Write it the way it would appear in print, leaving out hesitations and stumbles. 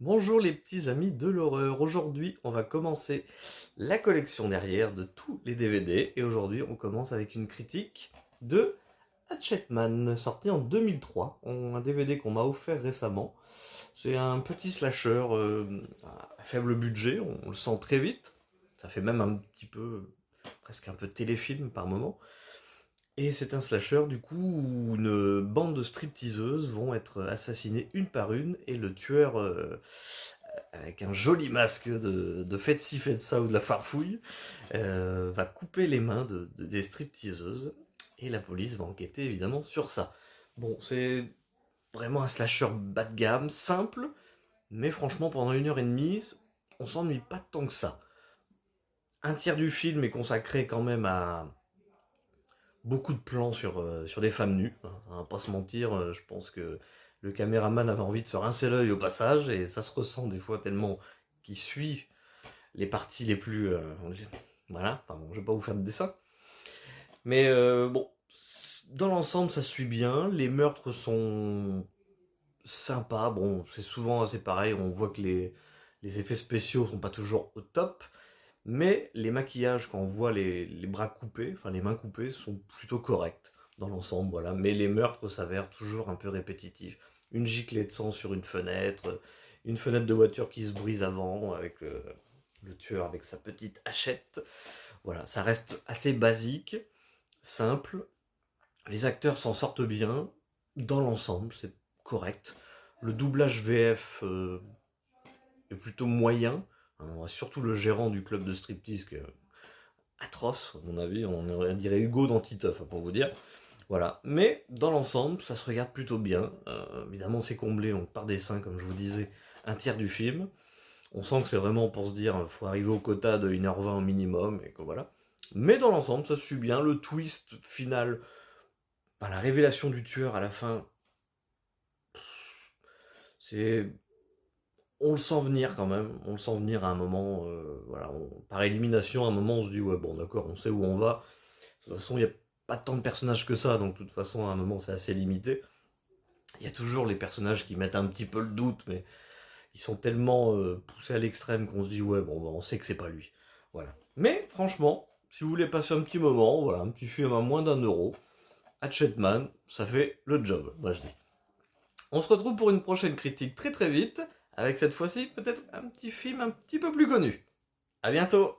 Bonjour les petits amis de l'horreur. Aujourd'hui, on va commencer la collection derrière de tous les DVD. Et aujourd'hui, on commence avec une critique de Hatchetman, sorti en 2003. Un DVD qu'on m'a offert récemment. C'est un petit slasher à faible budget, on le sent très vite. Ça fait même un petit peu, presque un peu téléfilm par moment. Et c'est un slasher du coup où une bande de stripteaseuses vont être assassinées une par une et le tueur avec un joli masque de faites ci faites ça ou de la farfouille va couper les mains des stripteaseuses et la police va enquêter évidemment sur ça. Bon, c'est vraiment un slasher bas de gamme, simple, mais franchement pendant 1 heure et demie, on s'ennuie pas tant que ça. Un tiers du film est consacré quand même à beaucoup de plans sur des femmes nues. On va pas se mentir, je pense que le caméraman avait envie de se rincer l'œil au passage, et ça se ressent des fois tellement qu'il suit les parties les plus... voilà, enfin bon, je vais pas vous faire de dessin. Mais bon, dans l'ensemble, ça suit bien. Les meurtres sont sympas. Bon, c'est souvent assez pareil. On voit que les effets spéciaux sont pas toujours au top. Mais les maquillages, quand on voit les bras coupés, enfin les mains coupées, sont plutôt corrects dans l'ensemble, voilà. Mais les meurtres s'avèrent toujours un peu répétitifs. Une giclée de sang sur une fenêtre de voiture qui se brise avant, avec le tueur avec sa petite hachette. Voilà, ça reste assez basique, simple. Les acteurs s'en sortent bien. Dans l'ensemble, c'est correct. Le doublage VF est plutôt moyen. Surtout le gérant du club de striptease qui est atroce, à mon avis. On dirait Hugo dans Titeuf, pour vous dire. Voilà. Mais dans l'ensemble, ça se regarde plutôt bien. Évidemment, c'est comblé donc, par des seins, comme je vous disais, un tiers du film. On sent que c'est vraiment pour se dire, il faut arriver au quota de 1h20 au minimum, et que voilà. Mais dans l'ensemble, ça suit bien. Le twist final, enfin, la révélation du tueur à la fin, c'est on le sent venir quand même, on le sent venir à un moment, voilà, par élimination, à un moment on se dit ouais bon d'accord, on sait où on va. De toute façon, il n'y a pas tant de personnages que ça, donc de toute façon à un moment c'est assez limité. Il y a toujours les personnages qui mettent un petit peu le doute, mais ils sont tellement poussés à l'extrême qu'on se dit ouais bon bah, on sait que c'est pas lui. Voilà. Mais franchement, si vous voulez passer un petit moment, voilà, un petit film à moins d'1 euro, Hatchetman, ça fait le job, moi je dis. On se retrouve pour une prochaine critique très très vite, avec cette fois-ci peut-être un petit film un petit peu plus connu. À bientôt!